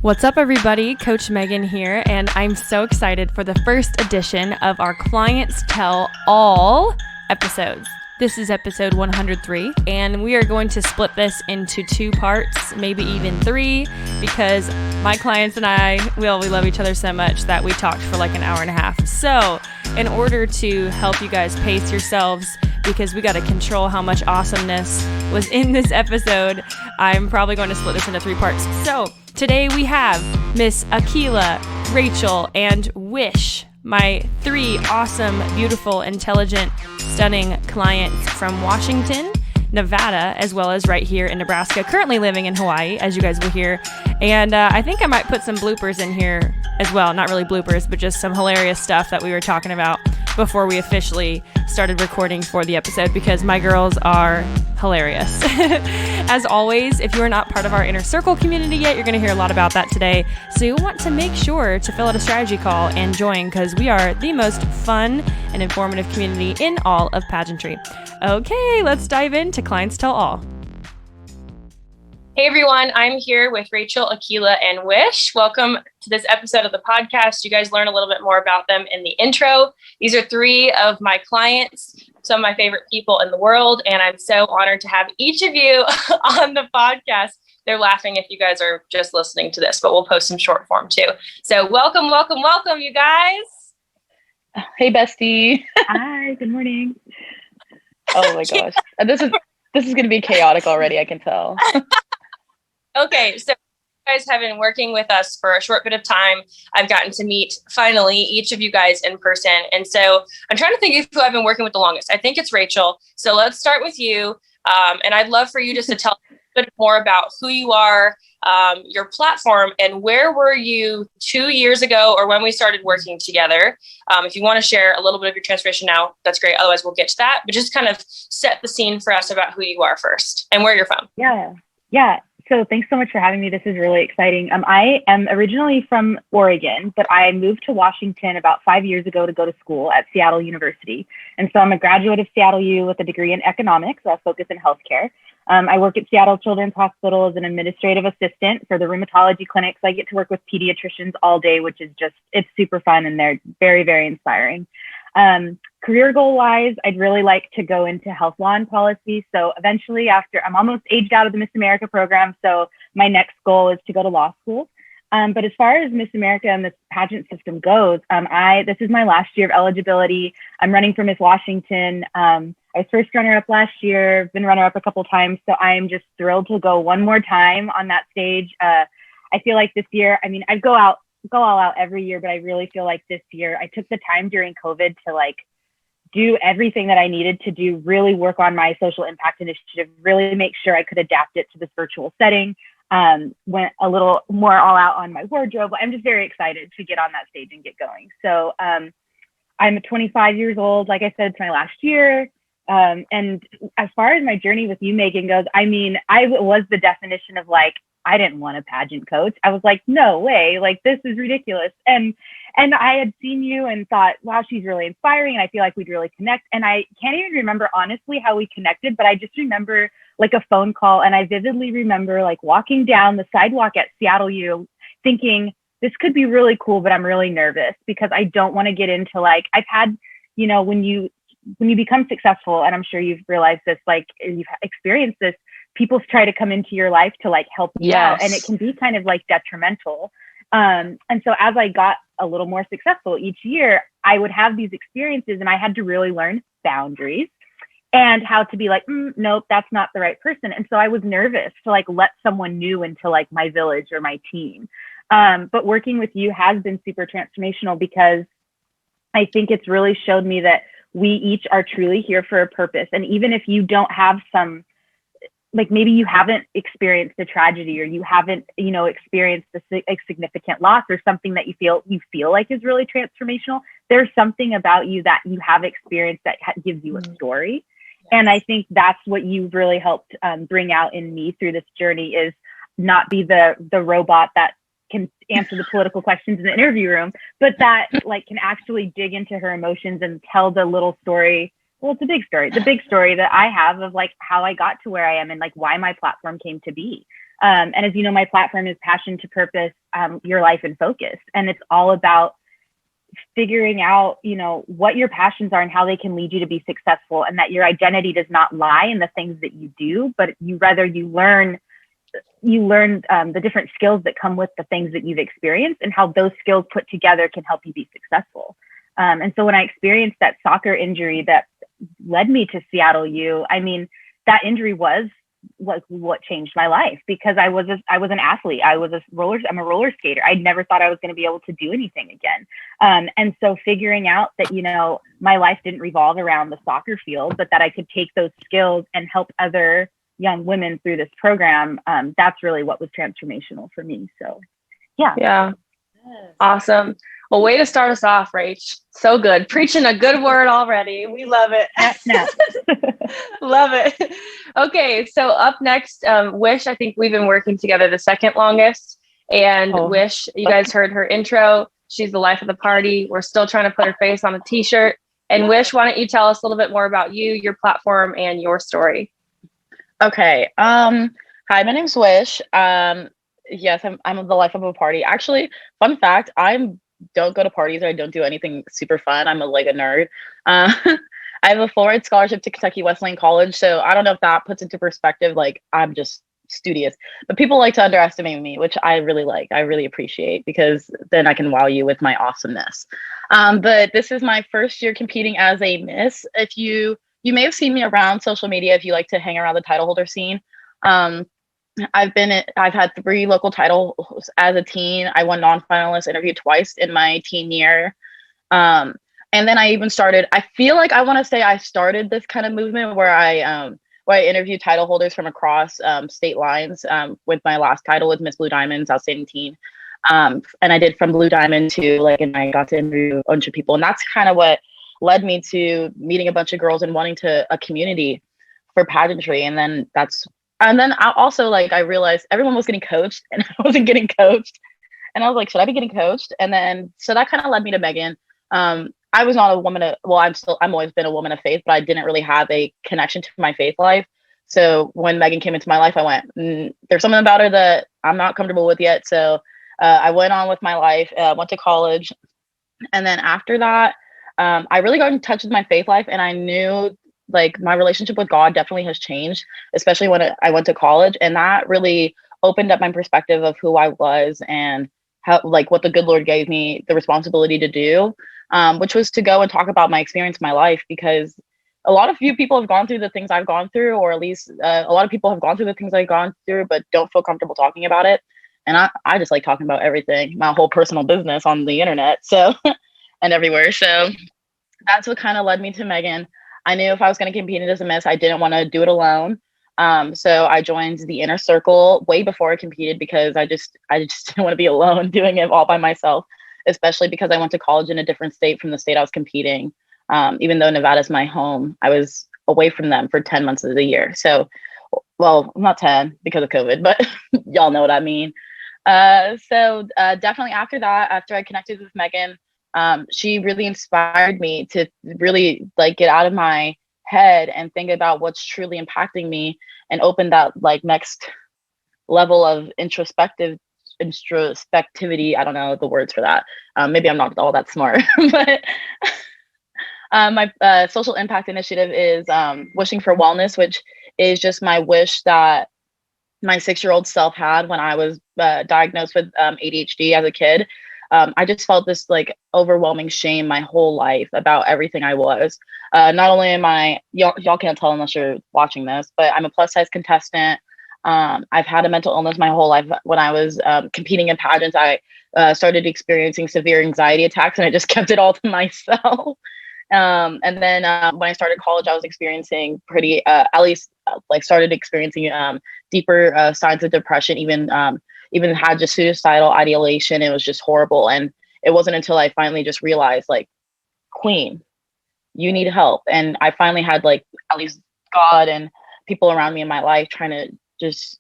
What's up, everybody? Coach Megan here, and I'm so excited for the first edition of our Clients Tell All episodes. This is episode 103, and we are going to split this into two parts, maybe even three, because my clients and I, we love each other so much that we talked for like an hour and a half. So in order to help you guys pace yourselves, because we got to control how much awesomeness was in this episode, I'm probably going to split this into three parts. So today we have Miss Akila, Raechel, and Wish, my three awesome, beautiful, intelligent, stunning clients from Washington, Nevada, as well as right here in Nebraska, currently living in Hawaii, as you guys will hear. And I think I might put some bloopers in here as well. Not really bloopers, but just some hilarious stuff that we were talking about before we officially started recording for the episode, because my girls are hilarious. As always, if you are not part of our Inner Circle community yet, you're going to hear a lot about that today. So you'll want to make sure to fill out a strategy call and join, because we are the most fun and informative community in all of pageantry. Okay, let's dive into Clients Tell All. Hey everyone, I'm here with Raechel, Akila, and Wish. Welcome to this episode of the podcast. You guys learn a little bit more about them in the intro. These are three of my clients, some of my favorite people in the world, and I'm so honored to have each of you on the podcast. They're laughing if you guys are just listening to this, but we'll post some short form too. So welcome, you guys. Hey, bestie. Hi, good morning. Oh my gosh. This is going to be chaotic already, I can tell. Okay, so you guys have been working with us for a short bit of time. I've gotten to meet, finally, each of you guys in person. And so I'm trying to think of who I've been working with the longest. I think it's Raechel. So let's start with you. And I'd love for you just to tell us a bit more about who you are, your platform, and where were you 2 years ago or when we started working together. If you want to share a little bit of your transformation now, that's great. Otherwise, we'll get to that. But just kind of set the scene for us about who you are first and where you're from. Yeah. So thanks so much for having me. This is really exciting. I am originally from Oregon, but I moved to Washington about 5 years ago to go to school at Seattle University. And so I'm a graduate of Seattle U with a degree in economics, a focus in healthcare. I work at Seattle Children's Hospital as an administrative assistant for the rheumatology clinics. I get to work with pediatricians all day, which is it's super fun, and they're very, very inspiring. Career goal wise, I'd really like to go into health law and policy. So eventually, after I'm almost aged out of the Miss America program, so my next goal is to go to law school. But as far as Miss America and the pageant system goes, this is my last year of eligibility. I'm running for Miss Washington. I was first runner-up last year, been runner-up a couple times. So I'm just thrilled to go one more time on that stage. I feel like this year, I go all out every year, but I really feel like this year I took the time during COVID to do everything that I needed to do, really work on my social impact initiative, really make sure I could adapt it to this virtual setting. Went a little more all out on my wardrobe. I'm just very excited to get on that stage and get going. So I'm 25 years old. Like I said, it's my last year. And as far as my journey with you, Megan, goes, I was the definition of I didn't want a pageant coach. I was like, no way, this is ridiculous. And I had seen you and thought, wow, she's really inspiring. And I feel like we'd really connect. And I can't even remember honestly how we connected, but I just remember a phone call. And I vividly remember walking down the sidewalk at Seattle U thinking, this could be really cool, but I'm really nervous because I don't want to get into I've had, when you become successful, and I'm sure you've realized this, you've experienced this, people try to come into your life to help you out, and it can be kind of detrimental. And so as I got a little more successful each year, I would have these experiences, and I had to really learn boundaries and how to be nope, that's not the right person. And so I was nervous to let someone new into my village or my team. But working with you has been super transformational, because I think it's really showed me that we each are truly here for a purpose. And even if you don't have some, maybe you haven't experienced a tragedy, or you haven't, experienced a significant loss, or something that you feel like is really transformational, there's something about you that you have experienced that gives you a story. Yes. And I think that's what you've really helped bring out in me through this journey, is not be the robot that can answer the political questions in the interview room, but that can actually dig into her emotions and tell the little story. Well, it's a big story. The big story that I have of how I got to where I am, and why my platform came to be. And as you know, my platform is Passion to Purpose, Your Life in Focus. And it's all about figuring out, you know, what your passions are and how they can lead you to be successful, and that your identity does not lie in the things that you do, but you learn the different skills that come with the things that you've experienced, and how those skills put together can help you be successful. And so when I experienced that soccer injury that led me to Seattle U, I mean, that injury was what changed my life, because I was an athlete. I'm a roller skater. I never thought I was going to be able to do anything again. And so figuring out that, you know, my life didn't revolve around the soccer field, but that I could take those skills and help other young women through this program, that's really what was transformational for me. So, yeah. Yeah. Awesome. Well, way to start us off, Raech. So good. Preaching a good word already. We love it. Love it. Okay. So up next, Wish, I think we've been working together the second longest. And Wish, you guys heard her intro. She's the life of the party. We're still trying to put her face on a t-shirt. And Wish, why don't you tell us a little bit more about you, your platform, and your story? Okay. Hi, my name's Wish. Yes, I'm the life of a party. Actually, fun fact, don't go to parties, or I don't do anything super fun. I'm a nerd. I have a full-ride scholarship to Kentucky Wesleyan College, so I don't know if that puts into perspective. Like, I'm just studious, but people like to underestimate me, which I really like. I really appreciate, because then I can wow you with my awesomeness. But this is my first year competing as a Miss. If you may have seen me around social media if you like to hang around the title holder scene. I've had 3 local titles as a teen. I won non-finalist interview twice in my teen year. And then I even started, I feel like I want to say I started this kind of movement where I interviewed title holders from across state lines, with my last title with Miss Blue Diamond's Outstanding Teen. And I did from Blue Diamond to and I got to interview a bunch of people. And that's kind of what led me to meeting a bunch of girls and wanting a community for pageantry. And then I also I realized everyone was getting coached and I wasn't getting coached. And I was like, should I be getting coached? And then, so that kind of led me to Megan. I was not a woman I'm always been a woman of faith, but I didn't really have a connection to my faith life. So when Megan came into my life, I went, there's something about her that I'm not comfortable with yet. So I went on with my life, went to college. And then after that, I really got in touch with my faith life, and I knew my relationship with God definitely has changed, especially when I went to college. And that really opened up my perspective of who I was and how, what the good Lord gave me the responsibility to do, which was to go and talk about my experience in my life, because a lot of few people have gone through the things I've gone through, or at least a lot of people have gone through the things I've gone through, but don't feel comfortable talking about it. And I just like talking about everything, my whole personal business on the internet. So, and everywhere. So that's what kind of led me to Megan. I knew if I was going to compete as a Miss, I didn't want to do it alone. So I joined the inner circle way before I competed, because I just didn't want to be alone doing it all by myself, especially because I went to college in a different state from the state I was competing. Even though Nevada's my home, I was away from them for 10 months of the year. So, well, not 10 because of COVID, but y'all know what I mean. So definitely after that, after I connected with Megan, she really inspired me to really get out of my head and think about what's truly impacting me, and open that next level of introspectivity. I don't know the words for that. Maybe I'm not all that smart, but my social impact initiative is Wishing for Wellness, which is just my wish that my 6-year-old self had when I was diagnosed with ADHD as a kid. I just felt this overwhelming shame my whole life about everything I was. Not only am y'all can't tell unless you're watching this, but I'm a plus size contestant. I've had a mental illness my whole life. When I was competing in pageants, I started experiencing severe anxiety attacks, and I just kept it all to myself. And then when I started college, I was experiencing started experiencing deeper signs of depression, even had just suicidal ideation. It was just horrible. And it wasn't until I finally just realized, Queen, you need help. And I finally had at least God and people around me in my life trying to just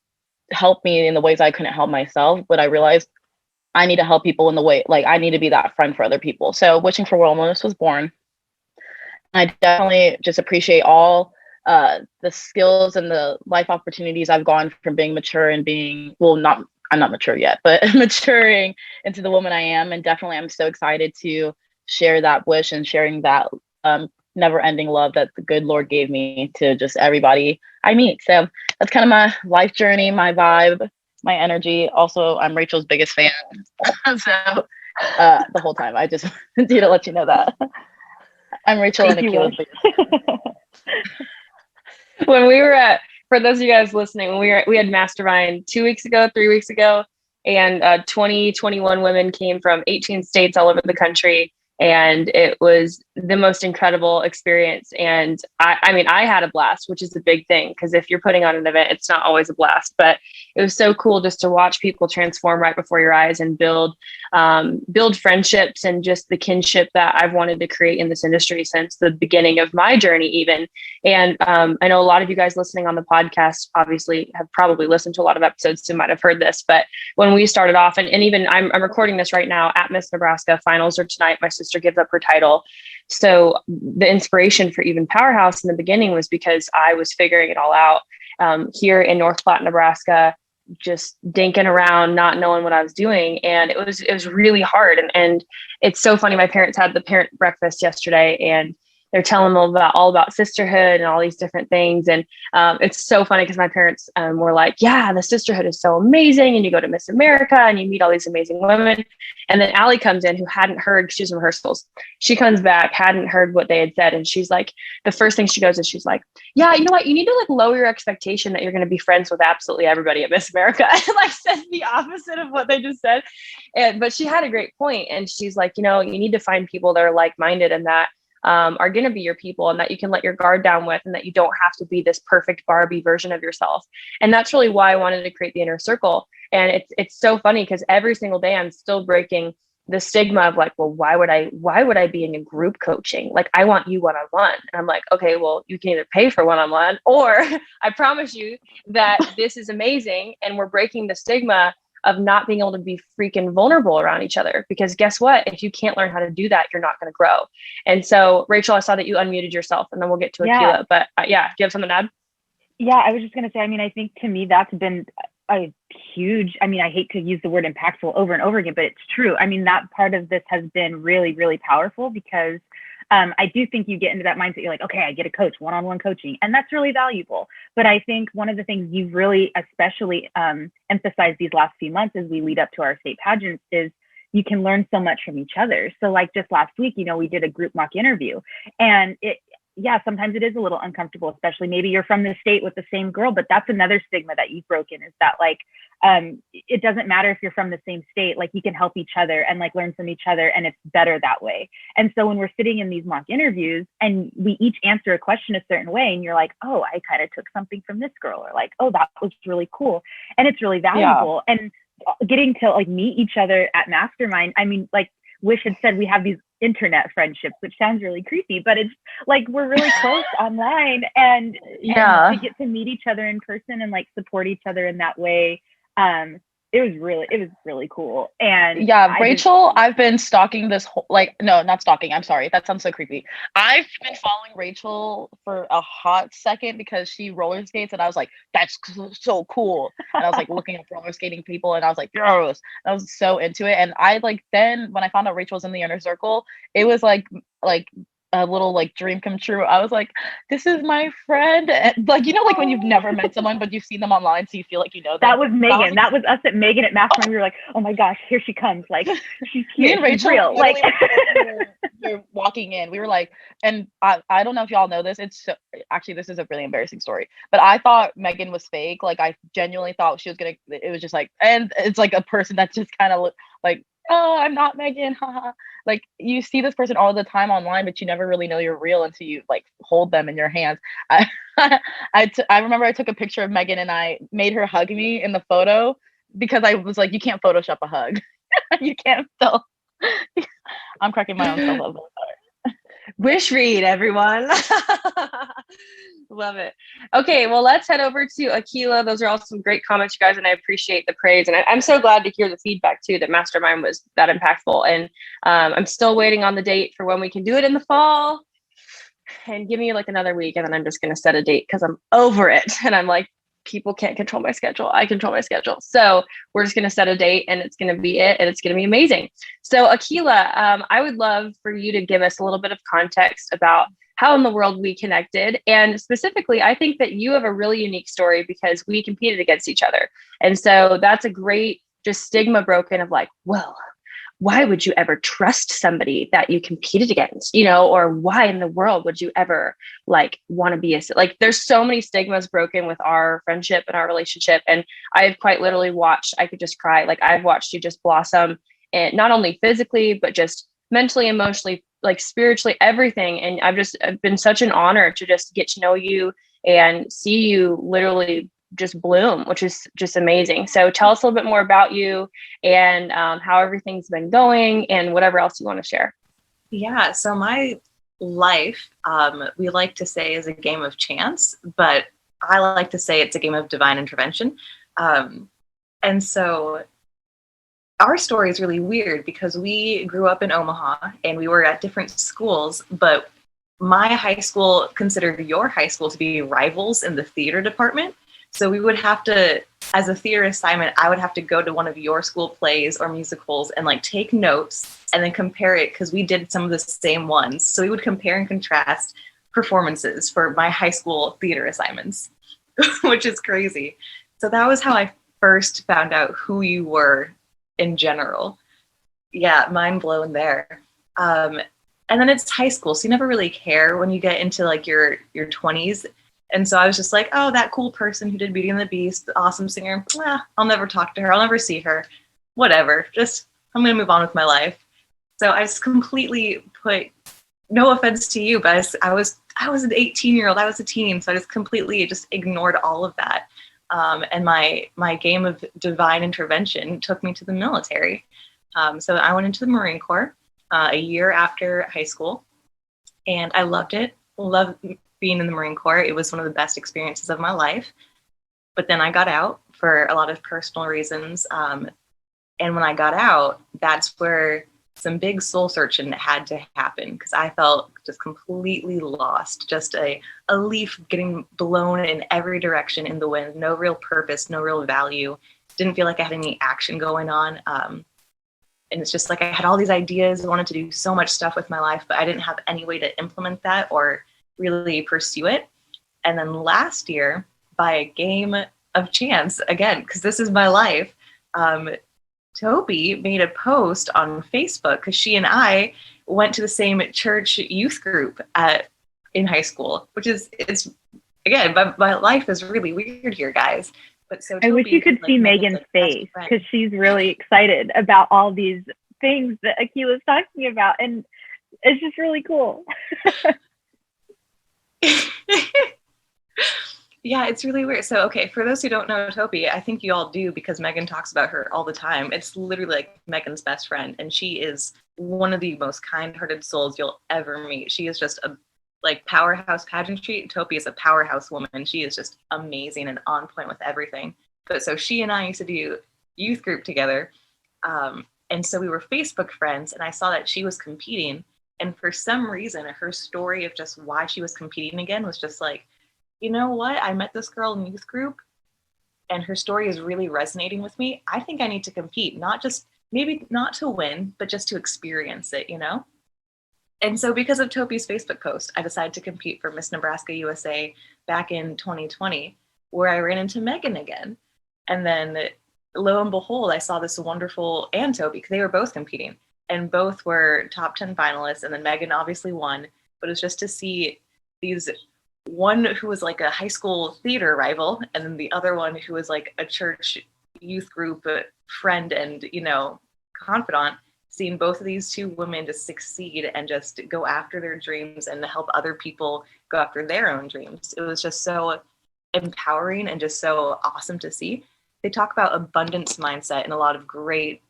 help me in the ways I couldn't help myself. But I realized I need to help people in the way, I need to be that friend for other people. So Wishing for Wellness was born. I definitely just appreciate all the skills and the life opportunities I've gone from being mature and being, well, not, I'm not mature yet, but maturing into the woman I am. And definitely I'm so excited to share that wish and sharing that never ending love that the good Lord gave me to just everybody I meet. So that's kind of my life journey, my vibe, my energy. Also, I'm Raechel's biggest fan. So the whole time, I just need to let you know that. I'm Raechel and Akilah's biggest fan. When we were for those of you guys listening, when we had Mastermind 3 weeks ago, and 21 women came from 18 states all over the country. And it was the most incredible experience. And I mean, I had a blast, which is a big thing, because if you're putting on an event, it's not always a blast, but it was so cool just to watch people transform right before your eyes and build friendships and just the kinship that I've wanted to create in this industry since the beginning of my journey, even. And I know a lot of you guys listening on the podcast obviously have probably listened to a lot of episodes, so might have heard this, but when we started off, and even I'm recording this right now at Miss Nebraska, finals are tonight. My sister gives up her title. So the inspiration for even Powerhouse in the beginning was because I was figuring it all out here in North Platte, Nebraska, just dinking around, not knowing what I was doing. And it was really hard. And it's so funny. My parents had the parent breakfast yesterday, and they're telling them all about sisterhood and all these different things. And it's so funny because my parents were like, yeah, the sisterhood is so amazing. And you go to Miss America and you meet all these amazing women. And then Allie comes in, who hadn't heard, she was in rehearsals. She comes back, hadn't heard what they had said. And she's like, the first thing she goes is she's like, yeah, you know what? You need to like lower your expectation that you're going to be friends with absolutely everybody at Miss America. And like said the opposite of what they just said. But she had a great point. And she's like, you know, you need to find people that are like-minded and that are going to be your people, and that you can let your guard down with, and that you don't have to be this perfect Barbie version of yourself. And that's really why I wanted to create the inner circle. And it's so funny because every single day I'm still breaking the stigma of like, well, why would I be in a group coaching? Like, I want you one-on-one. And I'm like, okay, well, you can either pay for one-on-one, or I promise you that this is amazing. And we're breaking the stigma of not being able to be freaking vulnerable around each other. Because guess what? If you can't learn how to do that, you're not going to grow. And so, Raechel, I saw that you unmuted yourself, and then we'll get to Akilah. But do you have something to add? Yeah, I was just going to say, I mean, I think to me, that's been a huge, I mean, I hate to use the word impactful over and over again, but it's true. I mean, that part of this has been really, really powerful because I do think you get into that mindset. You're like, okay, I get a coach, one-on-one coaching, and that's really valuable. But I think one of the things you've really especially emphasized these last few months as we lead up to our state pageants is you can learn so much from each other. So like just last week, you know, we did a group mock interview, and sometimes it is a little uncomfortable, especially maybe you're from the state with the same girl, but that's another stigma that you've broken, is that like, it doesn't matter if you're from the same state, like you can help each other and like learn from each other, and it's better that way. And so when we're sitting in these mock interviews and we each answer a question a certain way, and you're like, oh, I kind of took something from this girl, or like, oh, that was really cool. And it's really valuable. Yeah. And getting to like meet each other at Mastermind, I mean, like Wish had said, we have these internet friendships, which sounds really creepy, but it's like we're really close online, and to get to meet each other in person and like support each other in that way, it was really cool. And Raechel, I've been stalking this whole, like, no, not stalking, I'm sorry, that sounds so creepy. I've been following Raechel for a hot second because she roller skates, and I was like, that's so cool. And I was like looking at roller skating people, and I was like, gross. I was so into it. And I like, then when I found out Raechel was in the inner circle, it was like a little like dream come true. I was like, this is my friend. And, like, you know, like when you've never met someone but you've seen them online, so you feel like you know them. That was Megan. That was us at Megan at Mastermind. We were like, oh my gosh, here she comes. Like, she's here. Me and Raechel, real. Like, we're walking in. We were like, and I don't know if y'all know this. It's actually, this is a really embarrassing story, but I thought Megan was fake. Like, I genuinely thought she was gonna. It was just like, and it's like a person that just kind of looked like, oh, I'm not Megan, haha. Like, you see this person all the time online, but you never really know you're real until you like hold them in your hands. I remember I took a picture of Megan and I made her hug me in the photo because I was like, you can't Photoshop a hug. You can't tell. I'm cracking my own self up. Wish read, everyone. Love it. Okay, well, let's head over to Akilah. Those are all some great comments, you guys, and I appreciate the praise. And I'm so glad to hear the feedback too, that Mastermind was that impactful. And I'm still waiting on the date for when we can do it in the fall. and give me like another week, and then I'm just going to set a date because I'm over it. And I'm like, people can't control my schedule. I control my schedule. So we're just going to set a date, and it's going to be it. And it's going to be amazing. So Akilah, I would love for you to give us a little bit of context about how in the world we connected. And specifically, I think that you have a really unique story because we competed against each other. And so that's a great just stigma broken of like, well, why would you ever trust somebody that you competed against, or why in the world would you ever like want to be like, there's so many stigmas broken with our friendship and our relationship. And I've quite literally watched, I could just cry. Like I've watched you just blossom, and not only physically, but just mentally, emotionally, like spiritually, everything. And I've been such an honor to just get to know you and see you literally just bloom, which is just amazing. So tell us a little bit more about you and how everything's been going and whatever else you want to share. Yeah. So my life, we like to say is a game of chance, but I like to say it's a game of divine intervention. And so our story is really weird because we grew up in Omaha and we were at different schools, but my high school considered your high school to be rivals in the theater department. So we would have to, as a theater assignment, I would have to go to one of your school plays or musicals and like take notes and then compare it because we did some of the same ones. So we would compare and contrast performances for my high school theater assignments, which is crazy. So that was how I first found out who you were in general. Yeah, mind blown there. And then it's high school, so you never really care when you get into like your 20s. And so I was just like, oh, that cool person who did Beauty and the Beast, the awesome singer. I'll never talk to her. I'll never see her. Whatever. Just, I'm going to move on with my life. So I just completely put, no offense to you, but I was an 18-year-old. I was a teen. So I just completely just ignored all of that. And my game of divine intervention took me to the military. So I went into the Marine Corps a year after high school, and I loved it. Loved being in the Marine Corps. It was one of the best experiences of my life. But then I got out for a lot of personal reasons. And when I got out, that's where some big soul searching had to happen because I felt just completely lost, just a leaf getting blown in every direction in the wind, no real purpose, no real value. Didn't feel like I had any action going on. And it's just like I had all these ideas. I wanted to do so much stuff with my life, but I didn't have any way to implement that or really pursue it. And then last year, by a game of chance, again, because this is my life, Toby made a post on Facebook because she and I went to the same church youth group in high school, which is, it's again, my life is really weird here, guys. But so I wish you could see Megan's face because she's really excited about all these things that Akilah's talking about, and it's just really cool. Yeah, it's really weird. So, okay, for those who don't know Toby, I think you all do because Megan talks about her all the time. It's literally like Megan's best friend, and she is one of the most kind-hearted souls you'll ever meet. She is just a like powerhouse pageantry. Toby is a powerhouse woman. She is just amazing and on point with everything. But so she and I used to do youth group together, and so we were Facebook friends, and I saw that she was competing. And for some reason, her story of just why she was competing again was just like, you know what? I met this girl in youth group and her story is really resonating with me. I think I need to compete, not just, maybe not to win, but just to experience it, And so because of Topi's Facebook post, I decided to compete for Miss Nebraska USA back in 2020, where I ran into Megan again. And then lo and behold, I saw this wonderful, and Toby, because they were both competing. And both were top 10 finalists. And then Megan obviously won. But it was just to see these, one who was like a high school theater rival, and then the other one who was like a church youth group friend and, confidant, seeing both of these two women just succeed and just go after their dreams and help other people go after their own dreams. It was just so empowering and just so awesome to see. They talk about abundance mindset in a lot of great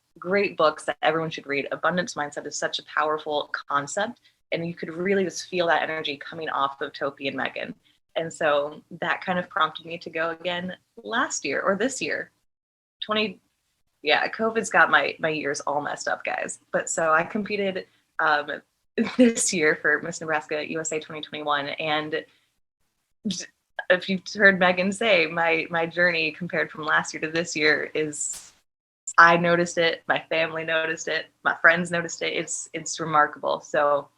books that everyone should read. Abundance mindset is such a powerful concept, and you could really just feel that energy coming off of Topi and Megan. And so that kind of prompted me to go again last year or this year. COVID's got my years all messed up, guys. But so I competed this year for Miss Nebraska USA 2021. And if you've heard Megan say, my journey compared from last year to this year is, I noticed it, my family noticed it, my friends noticed it. It's remarkable. So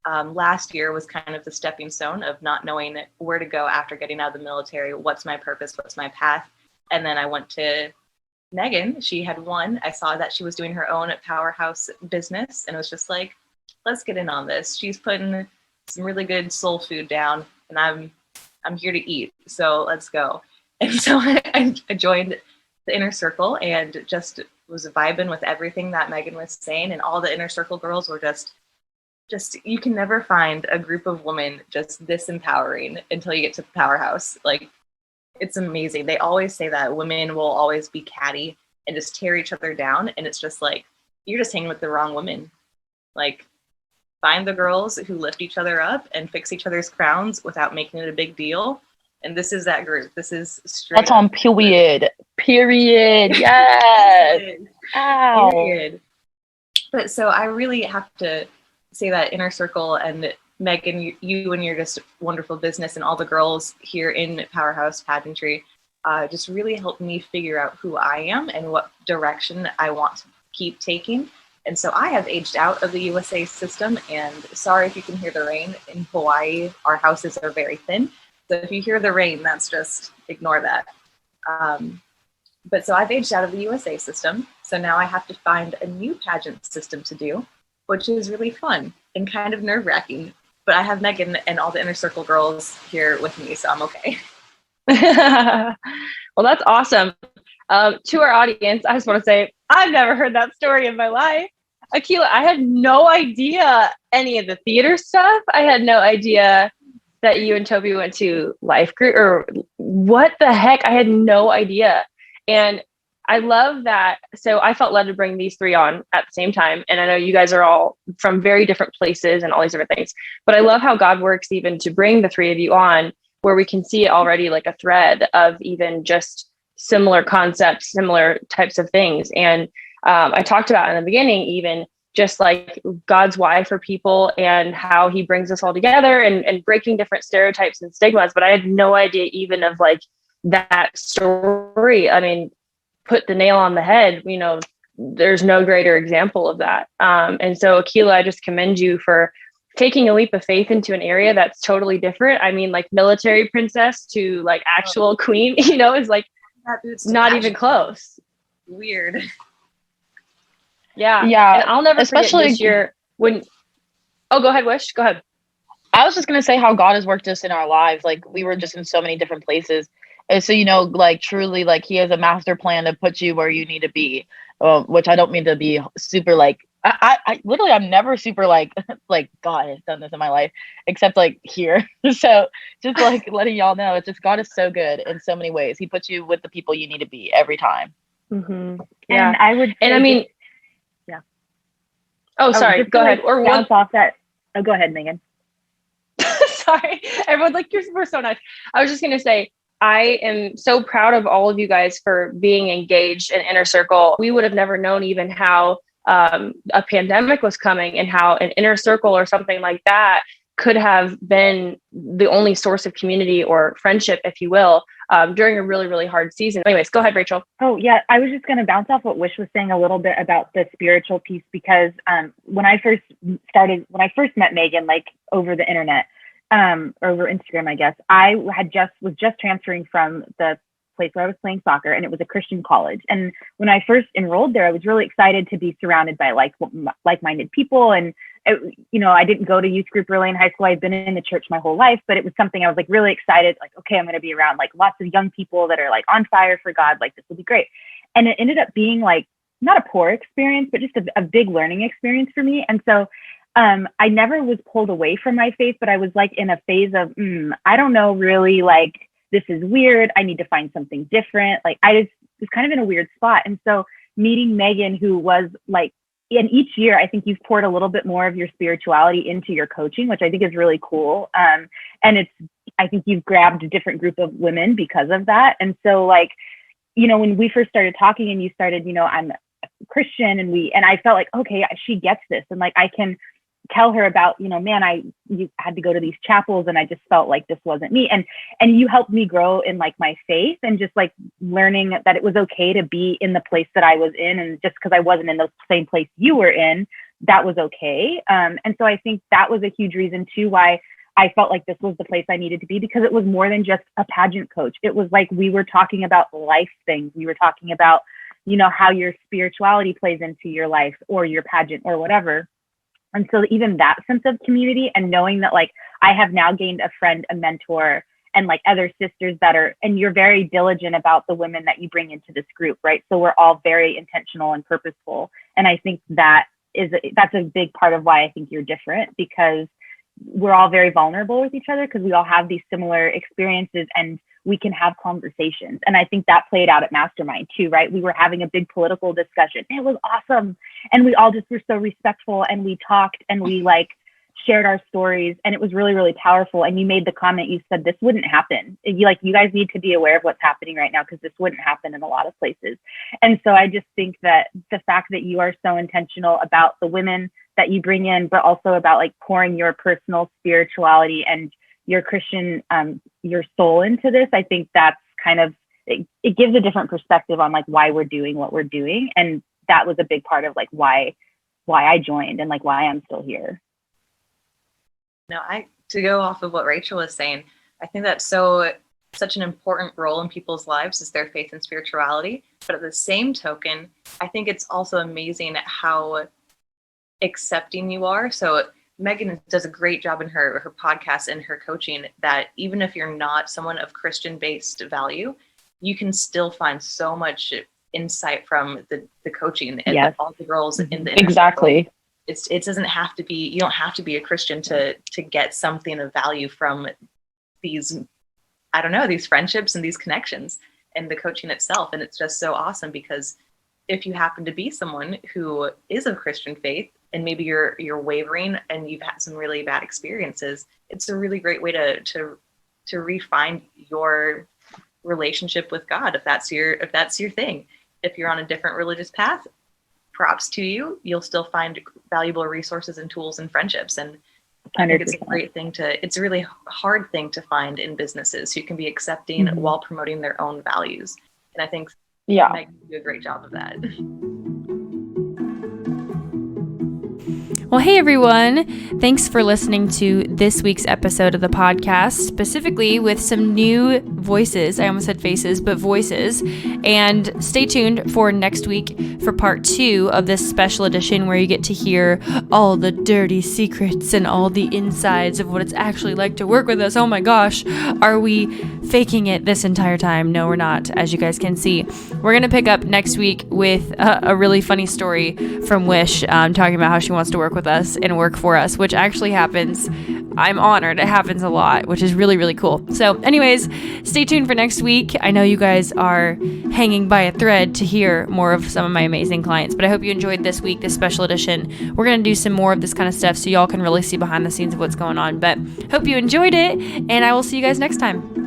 last year was kind of the stepping stone of not knowing where to go after getting out of the military. What's my purpose? What's my path? And then I went to Megan. She had one. I saw that she was doing her own Powerhouse business, and it was just like, let's get in on this. She's putting some really good soul food down, and I'm here to eat. So let's go. And so I joined the inner circle and just was vibing with everything that Megan was saying. And all the inner circle girls were just you can never find a group of women just this empowering until you get to Powerhouse. Like, it's amazing. They always say that women will always be catty and just tear each other down. And it's just like, you're just hanging with the wrong women. Like, find the girls who lift each other up and fix each other's crowns without making it a big deal. And this is that group. This is straight. That's on period. Period. Yes. Ow. Period. But so I really have to say that inner circle, and Megan, you and your just wonderful business, and all the girls here in Powerhouse Pageantry just really helped me figure out who I am and what direction I want to keep taking. And so I have aged out of the USA system, and sorry if you can hear the rain. In Hawaii, our houses are very thin. So if you hear the rain, that's just, ignore that. But so I've aged out of the USA system. So now I have to find a new pageant system to do, which is really fun and kind of nerve-wracking. But I have Megan and all the inner circle girls here with me, so I'm okay. Well, that's awesome. To our audience, I just want to say, I've never heard that story in my life. Akilah, I had no idea any of the theater stuff. I had no idea that you and Toby went to life group, or what the heck? I had no idea. And I love that. So I felt led to bring these three on at the same time. And I know you guys are all from very different places and all these different things, but I love how God works even to bring the three of you on, where we can see already like a thread of even just similar concepts, similar types of things. And I talked about in the beginning, even just like God's why for people and how he brings us all together, and breaking different stereotypes and stigmas. But I had no idea even of like that story. I mean, put the nail on the head. You know, there's no greater example of that. And so Akilah, I just commend you for taking a leap of faith into an area that's totally different. I mean, like military princess to like actual queen, you know, is like not even close. Weird. Yeah. Yeah. And I'll never especially forget this year when, oh, go ahead, Wish, go ahead. I was just going to say how God has worked us in our lives. Like, we were just in so many different places. And so, you know, like truly, like he has a master plan to put you where you need to be, which I don't mean to be super like, I literally, I'm never super like God has done this in my life, except like here. So just like letting y'all know, it's just, God is so good in so many ways. He puts you with the people you need to be every time. Mm-hmm. Yeah. And I would, and I mean, yeah. Oh, sorry. Go ahead. Or bounce off that. Oh, go ahead, Megan. Sorry. Everyone, like, you're so nice. I was just going to say, I am so proud of all of you guys for being engaged in Inner Circle. We would have never known even how a pandemic was coming, and how an inner circle or something like that could have been the only source of community or friendship, if you will, during a really, really hard season. Anyways, go ahead, Raechel. Oh, yeah. I was just going to bounce off what Wish was saying a little bit about the spiritual piece, because when I first met Megan, like over the internet, over Instagram, I guess, I was just transferring from the place where I was playing soccer, and it was a Christian college. And when I first enrolled there, I was really excited to be surrounded by like-minded people. And I didn't go to youth group really in high school. I've been in the church my whole life, but it was something I was like really excited, like, okay, I'm going to be around like lots of young people that are like on fire for God. Like, this will be great. And it ended up being like not a poor experience, but just a big learning experience for me. And so I never was pulled away from my faith, but I was like in a phase of, I don't know, really, like, this is weird. I need to find something different. Like, I just was kind of in a weird spot. And so meeting Megan, who was like, in each year, I think you've poured a little bit more of your spirituality into your coaching, which I think is really cool. And I think you've grabbed a different group of women because of that. And so, like, when we first started talking and you started, I'm a Christian, and I felt like, okay, she gets this. And like, I can tell her about, man, you had to go to these chapels and I just felt like this wasn't me. And you helped me grow in like my faith and just like learning that it was okay to be in the place that I was in. And just because I wasn't in the same place you were in, that was okay. And so I think that was a huge reason too, why I felt like this was the place I needed to be, because it was more than just a pageant coach. It was like, we were talking about life things. We were talking about, how your spirituality plays into your life or your pageant or whatever. And so even that sense of community and knowing that like I have now gained a friend, a mentor, and like other sisters and you're very diligent about the women that you bring into this group, right? So we're all very intentional and purposeful. And I think that's a big part of why I think you're different, because we're all very vulnerable with each other because we all have these similar experiences and we can have conversations. And I think that played out at Mastermind too, right? We were having a big political discussion. It was awesome. And we all just were so respectful and we talked and we like shared our stories, and it was really, really powerful. And you made the comment, you said, this wouldn't happen. You guys need to be aware of what's happening right now, because this wouldn't happen in a lot of places. And so I just think that the fact that you are so intentional about the women that you bring in, but also about like pouring your personal spirituality and your Christian, your soul into this, I think that's kind of, it gives a different perspective on like why we're doing what we're doing. And that was a big part of like why I joined and like why I'm still here. No, to go off of what Raechel was saying, I think that's such an important role in people's lives is their faith and spirituality. But at the same token, I think it's also amazing how accepting you are. So Megan does a great job in her podcast and her coaching that even if you're not someone of Christian-based value, you can still find so much insight from the coaching and all the girls in the exactly. It doesn't have to be, you don't have to be a Christian to get something of value from these, these friendships and these connections and the coaching itself. And it's just so awesome because if you happen to be someone who is of Christian faith and maybe you're wavering and you've had some really bad experiences, it's a really great way to refine your relationship with God if that's your thing. If you're on a different religious path, props to you. You'll still find valuable resources and tools and friendships. And I think it's a great thing it's a really hard thing to find in businesses who can be accepting while promoting their own values. And I think Meg can do a great job of that. Well, hey everyone. Thanks for listening to this week's episode of the podcast, specifically with some new voices. I almost said faces, but voices. And stay tuned for next week for part 2 of this special edition where you get to hear all the dirty secrets and all the insides of what it's actually like to work with us. Oh my gosh, are we faking it this entire time? No, we're not, as you guys can see. We're going to pick up next week with a really funny story from Wish, talking about how she wants to work with us and work for us, which actually happens. I'm honored. It happens a lot, which is really, really cool. So anyways, stay tuned for next week. I know you guys are hanging by a thread to hear more of some of my amazing clients, but I hope you enjoyed this week, this special edition. We're going to do some more of this kind of stuff so y'all can really see behind the scenes of what's going on, but hope you enjoyed it, and I will see you guys next time.